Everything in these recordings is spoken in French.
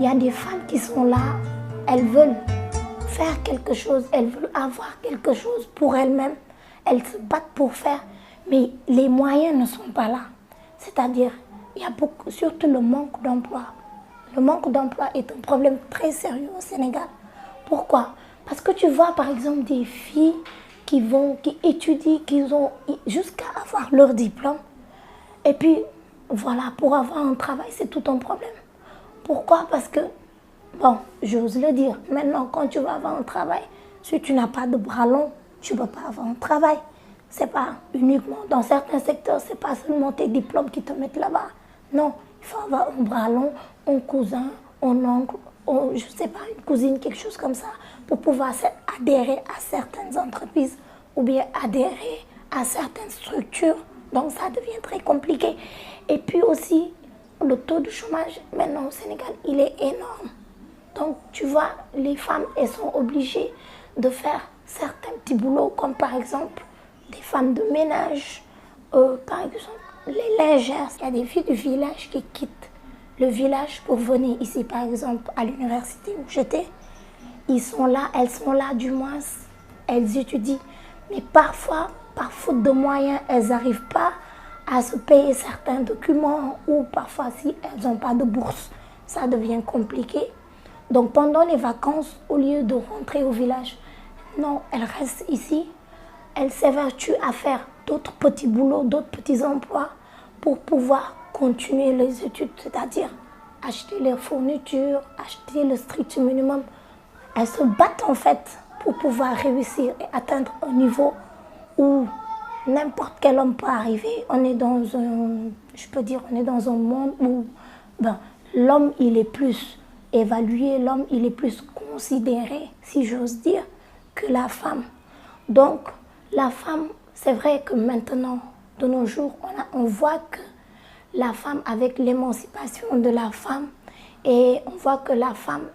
y a des femmes qui sont là, elles veulent faire quelque chose, elles veulent avoir quelque chose pour elles-mêmes. Elles se battent pour faire, mais les moyens ne sont pas là. C'est-à-dire, il y a beaucoup, surtout le manque d'emploi. Le manque d'emploi est un problème très sérieux au Sénégal. Pourquoi? Parce que tu vois par exemple des filles qui étudient, qui ont jusqu'à avoir leur diplôme. Et puis, voilà, pour avoir un travail, c'est tout un problème. Pourquoi? Parce que, bon, j'ose le dire, maintenant, quand tu vas avoir un travail, si tu n'as pas de bras longs, tu ne peux pas avoir un travail. C'est pas uniquement, dans certains secteurs, c'est pas seulement tes diplômes qui te mettent là-bas. Non, il faut avoir un bras long, un cousin, un oncle, je ne sais pas, une cousine, quelque chose comme ça, pour pouvoir adhérer à certaines entreprises ou bien adhérer à certaines structures. Donc ça devient très compliqué. Et puis aussi, le taux de chômage maintenant au Sénégal, il est énorme. Donc tu vois, les femmes, elles sont obligées de faire certains petits boulots, comme par exemple des femmes de ménage, par exemple les lingères. Il y a des filles du village qui quittent le village pour venir ici, par exemple, à l'université où j'étais. Ils sont là, elles sont là du moins, elles étudient. Mais parfois, par faute de moyens, elles n'arrivent pas à se payer certains documents ou parfois si elles n'ont pas de bourse, ça devient compliqué. Donc pendant les vacances, au lieu de rentrer au village, non, elles restent ici. Elles s'évertuent à faire d'autres petits boulots, d'autres petits emplois pour pouvoir continuer les études, c'est-à-dire acheter les fournitures, acheter le strict minimum. Elles se battent en fait pour pouvoir réussir et atteindre un niveau où n'importe quel homme peut arriver. On est dans un, je peux dire, on est dans un monde où l'homme il est plus évalué, l'homme il est plus considéré, si j'ose dire, que la femme. Donc la femme, c'est vrai que maintenant, de nos jours, on voit que la femme, avec l'émancipation de la femme, et on voit que la femme,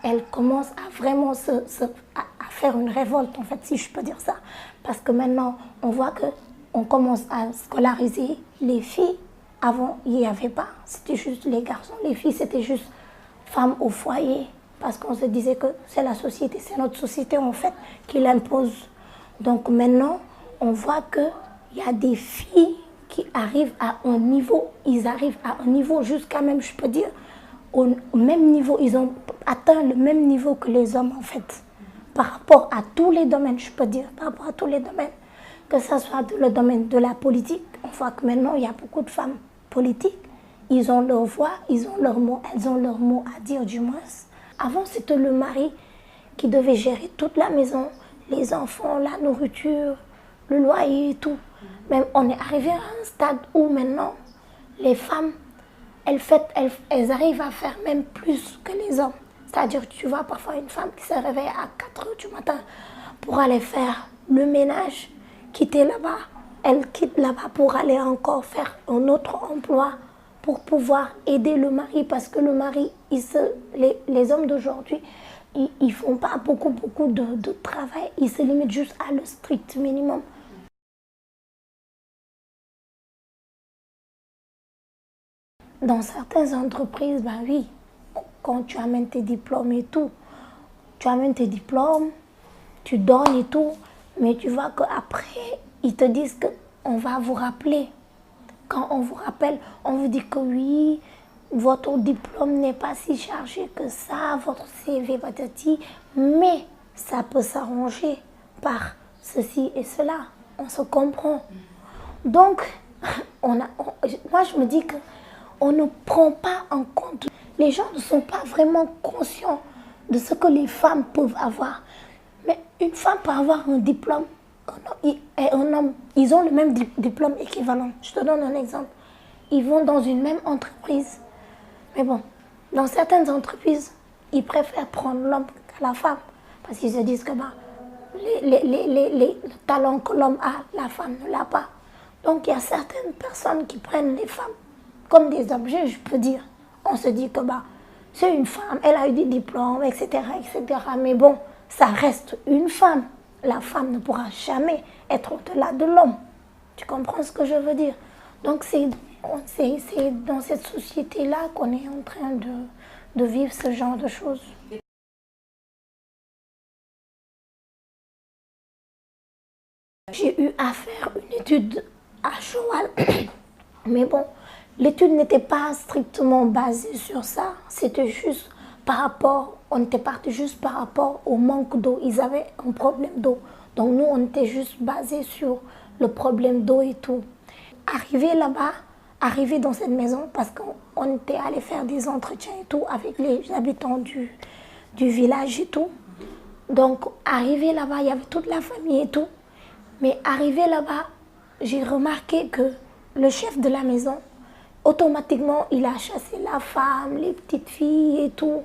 elle commence à vraiment à faire une révolte, en fait, si je peux dire ça. Parce que maintenant, on voit qu'on commence à scolariser les filles. Avant, il n'y avait pas. C'était juste les garçons. Les filles, c'était juste femmes au foyer. Parce qu'on se disait que c'est la société, c'est notre société, en fait, qui l'impose. Donc maintenant, on voit qu'il y a des filles qui arrivent à un niveau, ils arrivent à un niveau jusqu'à même, je peux dire, au même niveau, ils ont atteint le même niveau que les hommes en fait, par rapport à tous les domaines, je peux dire, par rapport à tous les domaines, que ce soit le domaine de la politique, on voit que maintenant il y a beaucoup de femmes politiques, ils ont leur voix, ils ont leur mot, elles ont leur mot à dire du moins. Avant c'était le mari qui devait gérer toute la maison, les enfants, la nourriture, le loyer et tout. Mais on est arrivé à un stade où maintenant les femmes, elles arrivent à faire même plus que les hommes. C'est-à-dire, tu vois parfois une femme qui se réveille à 4 heures du matin pour aller faire le ménage, quitter là-bas. Elle quitte là-bas pour aller encore faire un autre emploi pour pouvoir aider le mari. Parce que le mari, les hommes d'aujourd'hui, ils ne font pas beaucoup de travail. Ils se limitent juste à le strict minimum. Dans certaines entreprises, ben oui, quand tu amènes tes diplômes et tout, tu amènes tes diplômes, tu donnes et tout, mais tu vois qu'après, ils te disent qu'on va vous rappeler. Quand on vous rappelle, on vous dit que oui, votre diplôme n'est pas si chargé que ça, votre CV patati, mais ça peut s'arranger par ceci et cela. On se comprend. Donc, moi je me dis que on ne prend pas en compte. Les gens ne sont pas vraiment conscients de ce que les femmes peuvent avoir. Mais une femme peut avoir un diplôme et un homme, ils ont le même diplôme équivalent. Je te donne un exemple. Ils vont dans une même entreprise. Mais bon, dans certaines entreprises, ils préfèrent prendre l'homme que la femme. Parce qu'ils se disent que le talent que l'homme a, la femme ne l'a pas. Donc il y a certaines personnes qui prennent les femmes comme des objets, je peux dire. On se dit que c'est une femme, elle a eu des diplômes, etc., etc. Mais bon, ça reste une femme. La femme ne pourra jamais être au-delà de l'homme. Tu comprends ce que je veux dire? Donc c'est dans cette société-là qu'on est en train de vivre ce genre de choses. J'ai eu à faire une étude à Joal, mais bon, l'étude n'était pas strictement basée sur ça. C'était juste par rapport, on était parti juste par rapport au manque d'eau. Ils avaient un problème d'eau. Donc nous, on était juste basé sur le problème d'eau et tout. Arrivé là-bas, arrivé dans cette maison, parce qu'on était allé faire des entretiens et tout avec les habitants du village et tout. Donc arrivé là-bas, il y avait toute la famille et tout. Mais arrivé là-bas, j'ai remarqué que le chef de la maison, automatiquement, il a chassé la femme, les petites filles et tout,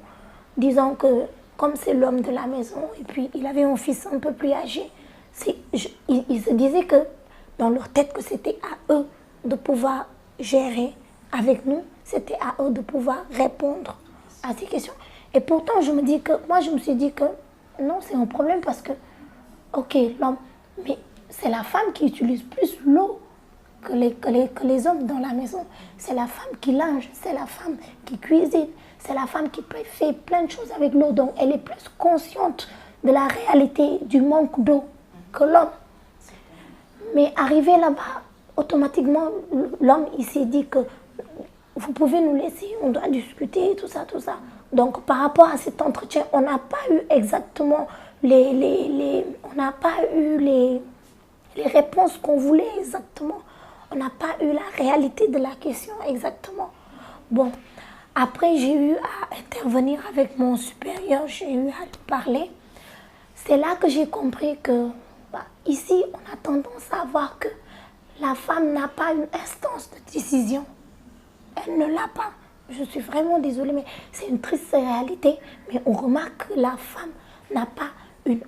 disant que comme c'est l'homme de la maison, et puis il avait un fils un peu plus âgé, il se disait que dans leur tête que c'était à eux de pouvoir gérer avec nous, c'était à eux de pouvoir répondre à ces questions. Et pourtant, je me suis dit que non, c'est un problème parce que, ok, l'homme, mais c'est la femme qui utilise plus l'eau que les hommes dans la maison. C'est la femme qui linge, c'est la femme qui cuisine, c'est la femme qui fait plein de choses avec l'eau. Donc elle est plus consciente de la réalité du manque d'eau que l'homme. Mais arrivé là-bas, automatiquement, l'homme, il s'est dit que vous pouvez nous laisser, on doit discuter, tout ça, tout ça. Donc par rapport à cet entretien, on n'a pas eu exactement on n'a pas eu les réponses qu'on voulait exactement. On n'a pas eu la réalité de la question exactement. Bon, après j'ai eu à intervenir avec mon supérieur, j'ai eu à lui parler. C'est là que j'ai compris que ici, on a tendance à voir que la femme n'a pas une instance de décision. Elle ne l'a pas. Je suis vraiment désolée, mais c'est une triste réalité. Mais on remarque que la femme n'a pas une...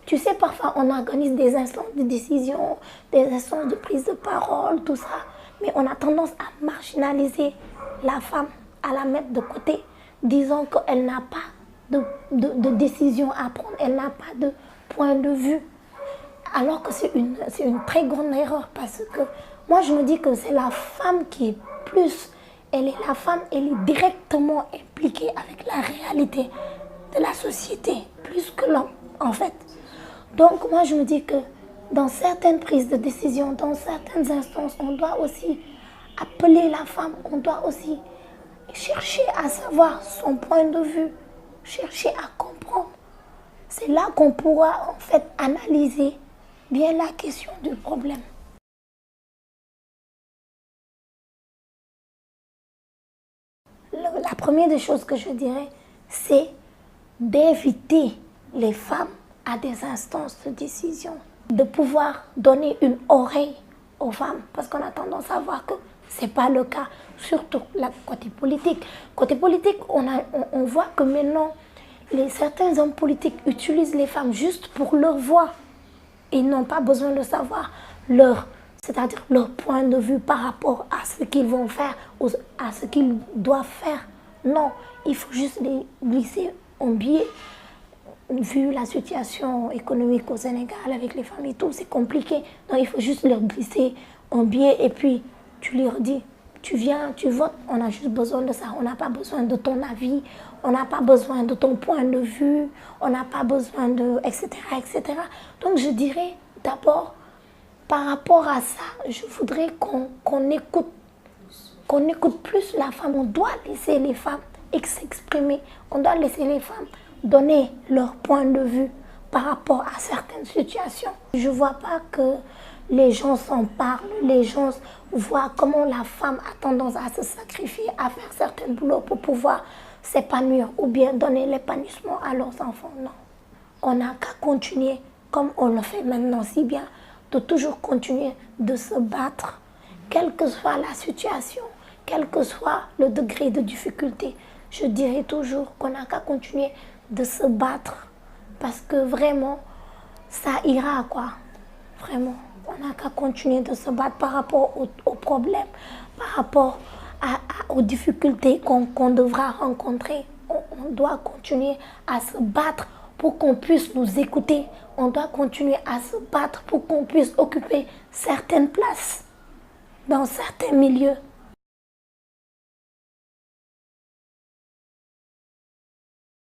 Tu sais, parfois, on organise des instances de décision, des instances de prise de parole, tout ça. Mais on a tendance à marginaliser la femme, à la mettre de côté, disant qu'elle n'a pas de décision à prendre, elle n'a pas de point de vue. Alors que c'est une très grande erreur parce que moi, je me dis que c'est la femme qui est plus... La femme, elle est directement impliquée avec la réalité de la société, plus que l'homme, en fait. Donc, moi, je me dis que dans certaines prises de décision, dans certaines instances, on doit aussi appeler la femme, on doit aussi chercher à savoir son point de vue, chercher à comprendre. C'est là qu'on pourra, en fait, analyser bien la question du problème. La première des choses que je dirais, c'est d'inviter les femmes à des instances de décision, de pouvoir donner une oreille aux femmes, parce qu'on a tendance à voir que ce n'est pas le cas, surtout côté politique. Côté politique, on voit que maintenant, certains hommes politiques utilisent les femmes juste pour leur voix. Ils n'ont pas besoin de savoir c'est-à-dire leur point de vue par rapport à ce qu'ils vont faire, à ce qu'ils doivent faire. Non, il faut juste les glisser un billet. Vu la situation économique au Sénégal avec les femmes et tout, c'est compliqué. Donc il faut juste leur glisser un billet et puis tu leur dis, tu viens, tu votes, on a juste besoin de ça. On n'a pas besoin de ton avis, on n'a pas besoin de ton point de vue, on n'a pas besoin de... etc. etc. Donc je dirais d'abord, par rapport à ça, je voudrais qu'on écoute plus la femme. On doit laisser les femmes s'exprimer. On doit laisser les femmes donner leur point de vue par rapport à certaines situations. Je ne vois pas que les gens s'en parlent, les gens voient comment la femme a tendance à se sacrifier, à faire certains boulots pour pouvoir s'épanouir ou bien donner l'épanouissement à leurs enfants. Non. On n'a qu'à continuer comme on le fait maintenant si bien, de toujours continuer de se battre, quelle que soit la situation, quel que soit le degré de difficulté. Je dirais toujours qu'on n'a qu'à continuer de se battre parce que vraiment, ça ira quoi. Vraiment, on n'a qu'à continuer de se battre par rapport aux problèmes, par rapport aux difficultés qu'on devra rencontrer. On doit continuer à se battre pour qu'on puisse nous écouter. On doit continuer à se battre pour qu'on puisse occuper certaines places dans certains milieux.